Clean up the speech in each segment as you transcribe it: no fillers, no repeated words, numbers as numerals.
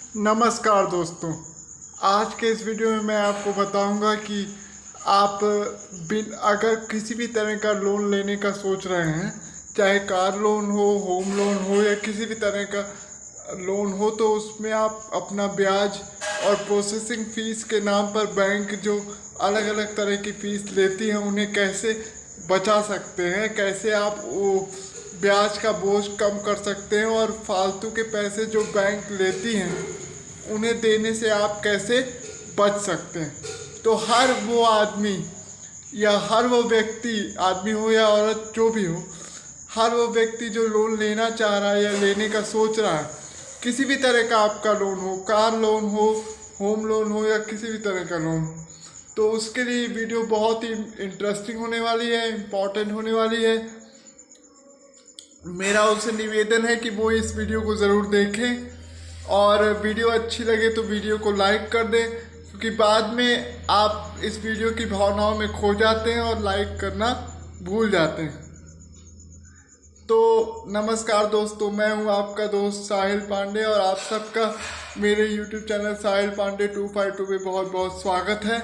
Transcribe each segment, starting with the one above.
नमस्कार दोस्तों, आज के इस वीडियो में मैं आपको बताऊंगा कि आप अगर किसी भी तरह का लोन लेने का सोच रहे हैं, चाहे कार लोन हो, होम लोन हो या किसी भी तरह का लोन हो, तो उसमें आप अपना ब्याज और प्रोसेसिंग फ़ीस के नाम पर बैंक जो अलग अलग तरह की फ़ीस लेती है उन्हें कैसे बचा सकते हैं, कैसे आप वो ब्याज का बोझ कम कर सकते हैं और फालतू के पैसे जो बैंक लेती हैं उन्हें देने से आप कैसे बच सकते हैं। तो हर वो आदमी या हर वो व्यक्ति, आदमी हो या औरत जो भी हो, हर वो व्यक्ति जो लोन लेना चाह रहा है या लेने का सोच रहा है, किसी भी तरह का आपका लोन हो, कार लोन हो, होम लोन हो या किसी भी तरह का लोन हो, तो उसके लिए वीडियो बहुत ही इंटरेस्टिंग होने वाली है, इम्पॉर्टेंट होने वाली है। मेरा उनसे निवेदन है कि वो इस वीडियो को ज़रूर देखें और वीडियो अच्छी लगे तो वीडियो को लाइक कर दें, क्योंकि बाद में आप इस वीडियो की भावनाओं में खो जाते हैं और लाइक करना भूल जाते हैं। तो नमस्कार दोस्तों, मैं हूं आपका दोस्त साहिल पांडे और आप सबका मेरे यूट्यूब चैनल साहिल पांडे 252 में बहुत बहुत स्वागत है।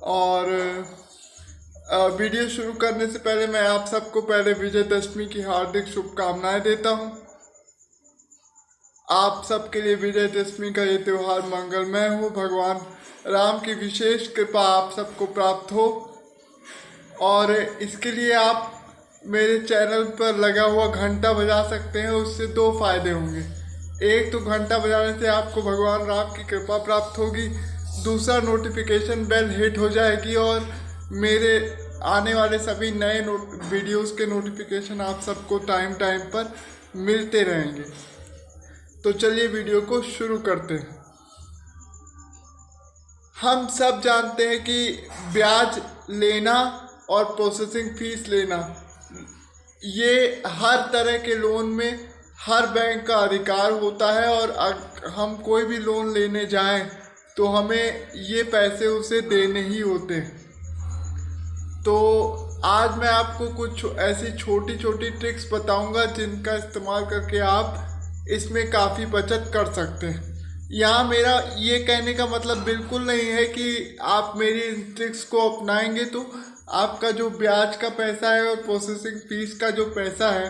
और वीडियो शुरू करने से पहले मैं आप सबको पहले विजयदशमी की हार्दिक शुभकामनाएं देता हूं। आप सबके लिए विजयदशमी का ये त्यौहार मंगलमय हो, भगवान राम की विशेष कृपा आप सबको प्राप्त हो। और इसके लिए आप मेरे चैनल पर लगा हुआ घंटा बजा सकते हैं, उससे दो फायदे होंगे। एक तो घंटा बजाने से आपको भगवान राम की कृपा प्राप्त होगी, दूसरा नोटिफिकेशन बेल हिट हो जाएगी और मेरे आने वाले सभी नए वीडियोस के नोटिफिकेशन आप सबको टाइम पर मिलते रहेंगे। तो चलिए वीडियो को शुरू करते हैं। हम सब जानते हैं कि ब्याज लेना और प्रोसेसिंग फीस लेना, ये हर तरह के लोन में हर बैंक का अधिकार होता है और हम कोई भी लोन लेने जाएं तो हमें ये पैसे उसे देने ही होते हैं। तो आज मैं आपको कुछ ऐसी छोटी छोटी ट्रिक्स बताऊंगा जिनका इस्तेमाल करके आप इसमें काफ़ी बचत कर सकते हैं। यहाँ मेरा ये कहने का मतलब बिल्कुल नहीं है कि आप मेरी इन ट्रिक्स को अपनाएंगे तो आपका जो ब्याज का पैसा है और प्रोसेसिंग फीस का जो पैसा है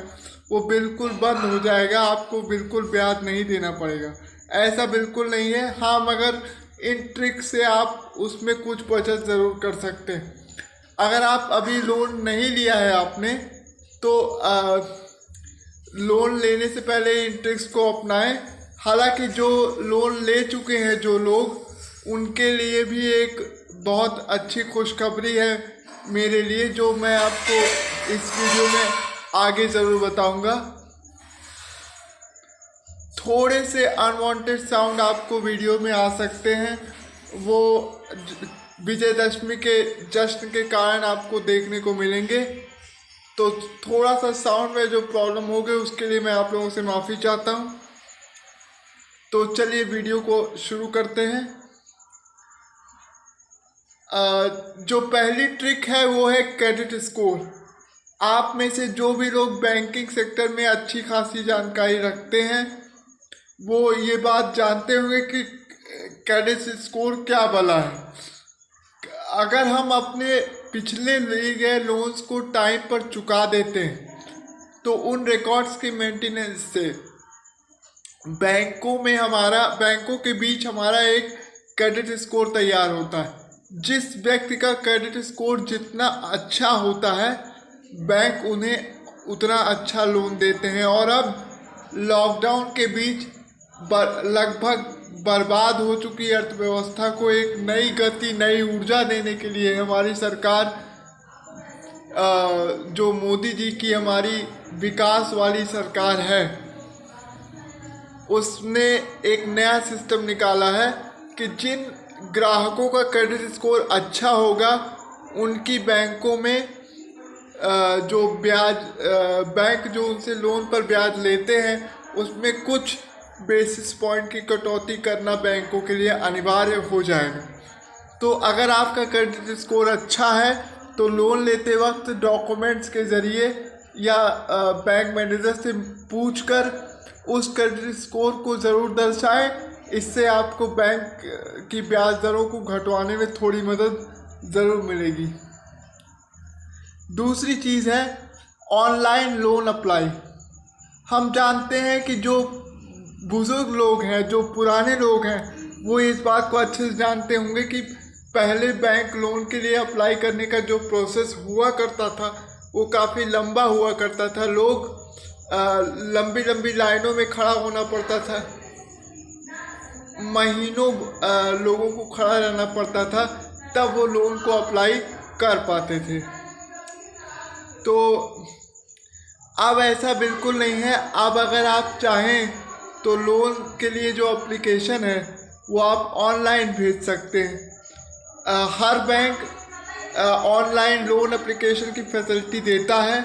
वो बिल्कुल बंद हो जाएगा, आपको बिल्कुल ब्याज नहीं देना पड़ेगा, ऐसा बिल्कुल नहीं है। हाँ, मगर इन ट्रिक्स से आप उसमें कुछ बचत ज़रूर कर सकते हैं। अगर आप अभी लोन नहीं लिया है आपने तो लोन लेने से पहले इन ट्रिक्स को अपनाएं। हालांकि जो लोन ले चुके हैं जो लोग, उनके लिए भी एक बहुत अच्छी खुशखबरी है मेरे लिए, जो मैं आपको इस वीडियो में आगे ज़रूर बताऊंगा। थोड़े से अनवांटेड साउंड आपको वीडियो में आ सकते हैं, वो विजयदशमी के जश्न के कारण आपको देखने को मिलेंगे। तो थोड़ा सा साउंड में जो प्रॉब्लम हो गई उसके लिए मैं आप लोगों से माफ़ी चाहता हूँ। तो चलिए वीडियो को शुरू करते हैं। जो पहली ट्रिक है वो है क्रेडिट स्कोर। आप में से जो भी लोग बैंकिंग सेक्टर में अच्छी खासी जानकारी रखते हैं वो ये बात जानते होंगे कि क्रेडिट स्कोर क्या भला है। अगर हम अपने पिछले लिए गए लोन्स को टाइम पर चुका देते हैं तो उन रिकॉर्ड्स की मेंटेनेंस से बैंकों के बीच हमारा एक क्रेडिट स्कोर तैयार होता है। जिस व्यक्ति का क्रेडिट स्कोर जितना अच्छा होता है, बैंक उन्हें उतना अच्छा लोन देते हैं। और अब लॉकडाउन के बीच लगभग बर्बाद हो चुकी अर्थव्यवस्था को एक नई गति, नई ऊर्जा देने के लिए हमारी सरकार, जो मोदी जी की हमारी विकास वाली सरकार है, उसने एक नया सिस्टम निकाला है कि जिन ग्राहकों का क्रेडिट स्कोर अच्छा होगा उनकी बैंकों में जो ब्याज बैंक जो उनसे लोन पर ब्याज लेते हैं उसमें कुछ बेसिस पॉइंट की कटौती करना बैंकों के लिए अनिवार्य हो जाएगा। तो अगर आपका क्रेडिट स्कोर अच्छा है तो लोन लेते वक्त डॉक्यूमेंट्स के ज़रिए या बैंक मैनेजर से पूछकर उस क्रेडिट स्कोर को ज़रूर दर्शाएं इससे आपको बैंक की ब्याज दरों को घटवाने में थोड़ी मदद ज़रूर मिलेगी। दूसरी चीज़ है ऑनलाइन लोन अप्लाई। हम जानते हैं कि जो बुजुर्ग लोग हैं, जो पुराने लोग हैं, वो इस बात को अच्छे से जानते होंगे कि पहले बैंक लोन के लिए अप्लाई करने का जो प्रोसेस हुआ करता था वो काफ़ी लंबा हुआ करता था। लोग लंबी लंबी लाइनों में खड़ा होना पड़ता था, महीनों लोगों को खड़ा रहना पड़ता था, तब वो लोन को अप्लाई कर पाते थे। तो अब ऐसा बिल्कुल नहीं है। अब अगर आप चाहें तो लोन के लिए जो एप्लीकेशन है वो आप ऑनलाइन भेज सकते हैं। हर बैंक ऑनलाइन लोन एप्लीकेशन की फैसिलिटी देता है।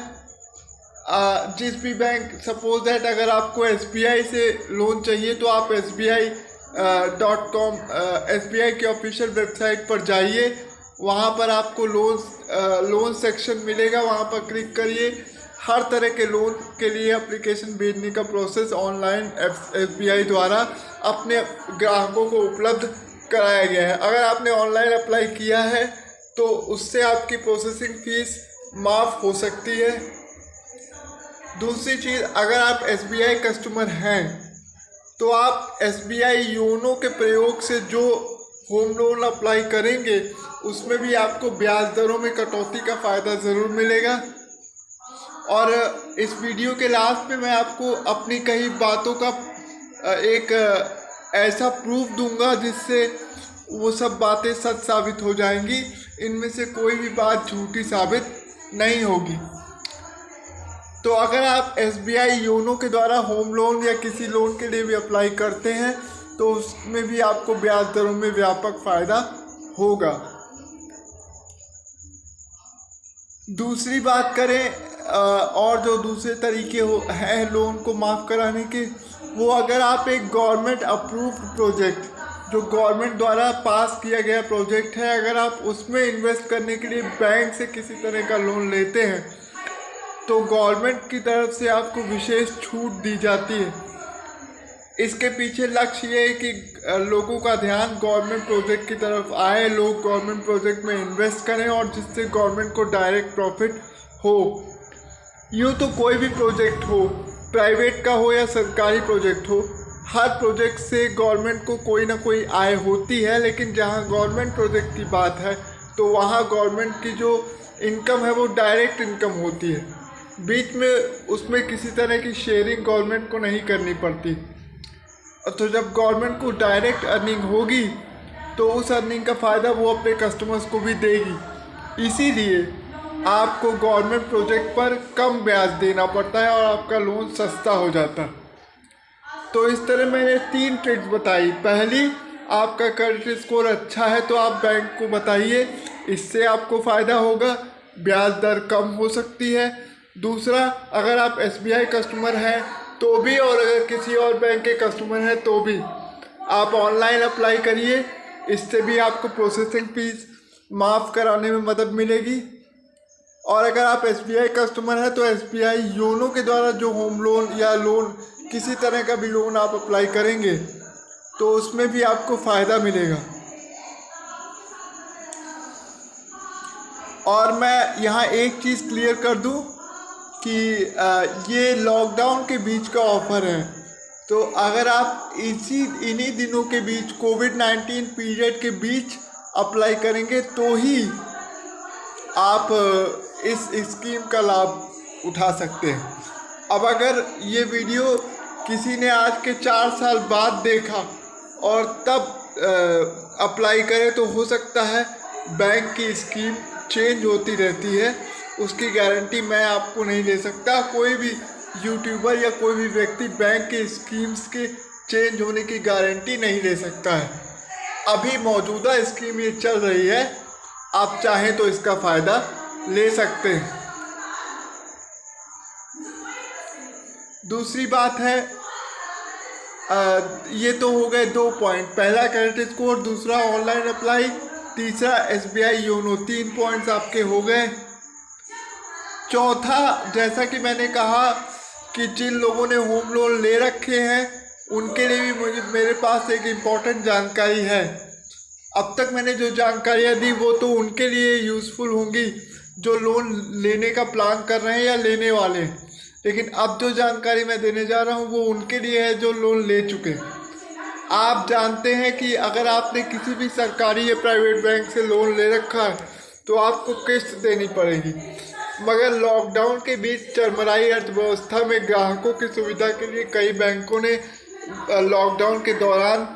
जिस भी बैंक, सपोज दैट अगर आपको SBI से लोन चाहिए तो आप SBI.com SBI के ऑफिशियल वेबसाइट पर जाइए, वहाँ पर आपको लोन सेक्शन मिलेगा, वहाँ पर क्लिक करिए। हर तरह के लोन के लिए एप्लीकेशन भेजने का प्रोसेस ऑनलाइन SBI द्वारा अपने ग्राहकों को उपलब्ध कराया गया है। अगर आपने ऑनलाइन अप्लाई किया है तो उससे आपकी प्रोसेसिंग फ़ीस माफ़ हो सकती है। दूसरी चीज़, अगर आप SBI कस्टमर हैं तो आप SBI योनो के प्रयोग से जो होम लोन अप्लाई करेंगे उसमें भी आपको ब्याज दरों में कटौती का फ़ायदा ज़रूर मिलेगा। और इस वीडियो के लास्ट में मैं आपको अपनी कई बातों का एक ऐसा प्रूफ दूंगा जिससे वो सब बातें सच साबित हो जाएंगी। इनमें से कोई भी बात झूठी साबित नहीं होगी। तो अगर आप SBI योनो के द्वारा होम लोन या किसी लोन के लिए भी अप्लाई करते हैं तो उसमें भी आपको ब्याज दरों में व्यापक फ़ायदा होगा। दूसरी बात करें और जो दूसरे तरीके हैं लोन को माफ़ कराने के, वो अगर आप एक गवर्नमेंट अप्रूव्ड प्रोजेक्ट, जो गवर्नमेंट द्वारा पास किया गया प्रोजेक्ट है, अगर आप उसमें इन्वेस्ट करने के लिए बैंक से किसी तरह का लोन लेते हैं तो गवर्नमेंट की तरफ से आपको विशेष छूट दी जाती है। इसके पीछे लक्ष्य ये है कि लोगों का ध्यान गवर्नमेंट प्रोजेक्ट की तरफ आए, लोग गवर्नमेंट प्रोजेक्ट में इन्वेस्ट करें और जिससे गवर्नमेंट को डायरेक्ट प्रॉफिट हो। यूँ तो कोई भी प्रोजेक्ट हो, प्राइवेट का हो या सरकारी प्रोजेक्ट हो, हर प्रोजेक्ट से गवर्नमेंट को कोई ना कोई आय होती है। लेकिन जहाँ गवर्नमेंट प्रोजेक्ट की बात है तो वहाँ गवर्नमेंट की जो इनकम है वो डायरेक्ट इनकम होती है, बीच में उसमें किसी तरह की शेयरिंग गवर्नमेंट को नहीं करनी पड़ती। तो जब गवर्नमेंट को डायरेक्ट अर्निंग होगी तो उस अर्निंग का फ़ायदा वो अपने कस्टमर्स को भी देगी। इसीलिए आपको गवर्नमेंट प्रोजेक्ट पर कम ब्याज देना पड़ता है और आपका लोन सस्ता हो जाता है। तो इस तरह मैंने 3 ट्रिक्स बताई। पहली, आपका क्रेडिट स्कोर अच्छा है तो आप बैंक को बताइए, इससे आपको फ़ायदा होगा, ब्याज दर कम हो सकती है। दूसरा, अगर आप SBI कस्टमर हैं तो भी और अगर किसी और बैंक के कस्टमर हैं तो भी आप ऑनलाइन अप्लाई करिए, इससे भी आपको प्रोसेसिंग फ़ीस माफ़ कराने में मदद मिलेगी। और अगर आप SBI कस्टमर हैं तो SBI योनो के द्वारा जो होम लोन या लोन किसी तरह का भी लोन आप अप्लाई करेंगे तो उसमें भी आपको फ़ायदा मिलेगा। और मैं यहाँ एक चीज़ क्लियर कर दूँ कि ये लॉकडाउन के बीच का ऑफ़र है। तो अगर आप इन्हीं दिनों के बीच, कोविड-19 पीरियड के बीच अप्लाई करेंगे तो ही आप इस स्कीम का लाभ उठा सकते हैं। अब अगर ये वीडियो किसी ने आज के 4 साल बाद देखा और तब अप्लाई करे तो हो सकता है बैंक की स्कीम चेंज होती रहती है, उसकी गारंटी मैं आपको नहीं ले सकता। कोई भी यूट्यूबर या कोई भी व्यक्ति बैंक के स्कीम्स के चेंज होने की गारंटी नहीं ले सकता है। अभी मौजूदा स्कीम ये चल रही है, आप चाहें तो इसका फ़ायदा ले सकते हैं। दूसरी बात है, ये तो हो गए 2 पॉइंट। पहला क्रेडिट स्कोर, दूसरा ऑनलाइन अप्लाई, तीसरा SBI योनो। 3 पॉइंट्स आपके हो गए। चौथा, जैसा कि मैंने कहा कि जिन लोगों ने होम लोन ले रखे हैं उनके लिए भी मेरे पास एक इम्पॉर्टेंट जानकारी है। अब तक मैंने जो जानकारियाँ दी वो तो उनके लिए यूज़फुल होंगी जो लोन लेने का प्लान कर रहे हैं या लेने वाले हैं, लेकिन अब जो जानकारी मैं देने जा रहा हूँ वो उनके लिए है जो लोन ले चुके हैं। आप जानते हैं कि अगर आपने किसी भी सरकारी या प्राइवेट बैंक से लोन ले रखा है तो आपको किस्त देनी पड़ेगी, मगर लॉकडाउन के बीच चरमराई अर्थव्यवस्था में ग्राहकों की सुविधा के लिए कई बैंकों ने लॉकडाउन के दौरान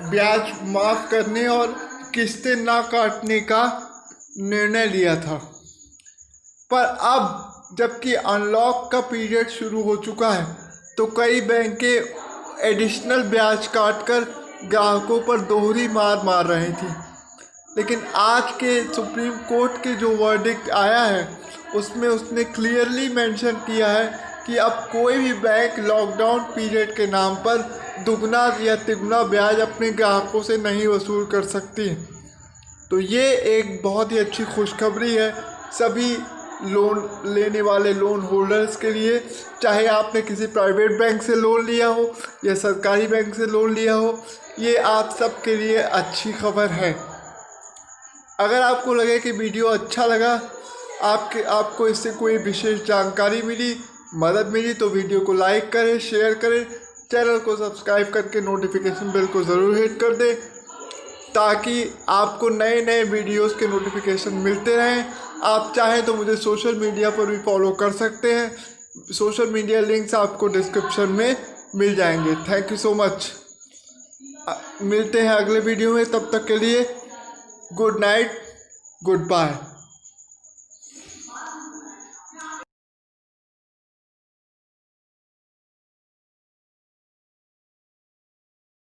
ब्याज माफ़ करने और किस्तें ना काटने का निर्णय लिया था। पर अब जबकि अनलॉक का पीरियड शुरू हो चुका है तो कई बैंकें एडिशनल ब्याज काटकर ग्राहकों पर दोहरी मार मार रही थी। लेकिन आज के सुप्रीम कोर्ट के जो वर्डिक्ट आया है उसमें उसने क्लियरली मेंशन किया है कि अब कोई भी बैंक लॉकडाउन पीरियड के नाम पर दुगना या तिगुना ब्याज अपने ग्राहकों से नहीं वसूल कर सकती। तो ये एक बहुत ही अच्छी खुशखबरी है सभी लोन लेने वाले लोन होल्डर्स के लिए, चाहे आपने किसी प्राइवेट बैंक से लोन लिया हो या सरकारी बैंक से लोन लिया हो, ये आप सब के लिए अच्छी खबर है। अगर आपको लगे कि वीडियो अच्छा लगा, आपको इससे कोई विशेष जानकारी मिली, मदद मिली, तो वीडियो को लाइक करें, शेयर करें, चैनल को सब्सक्राइब करके नोटिफिकेशन बेल को ज़रूर हिट कर दें ताकि आपको नए नए वीडियोस के नोटिफिकेशन मिलते रहें। आप चाहें तो मुझे सोशल मीडिया पर भी फॉलो कर सकते हैं। सोशल मीडिया लिंक्स आपको डिस्क्रिप्शन में मिल जाएंगे। Thank you so much. मिलते हैं अगले वीडियो में, तब तक के लिए गुड नाइट, गुड बाय।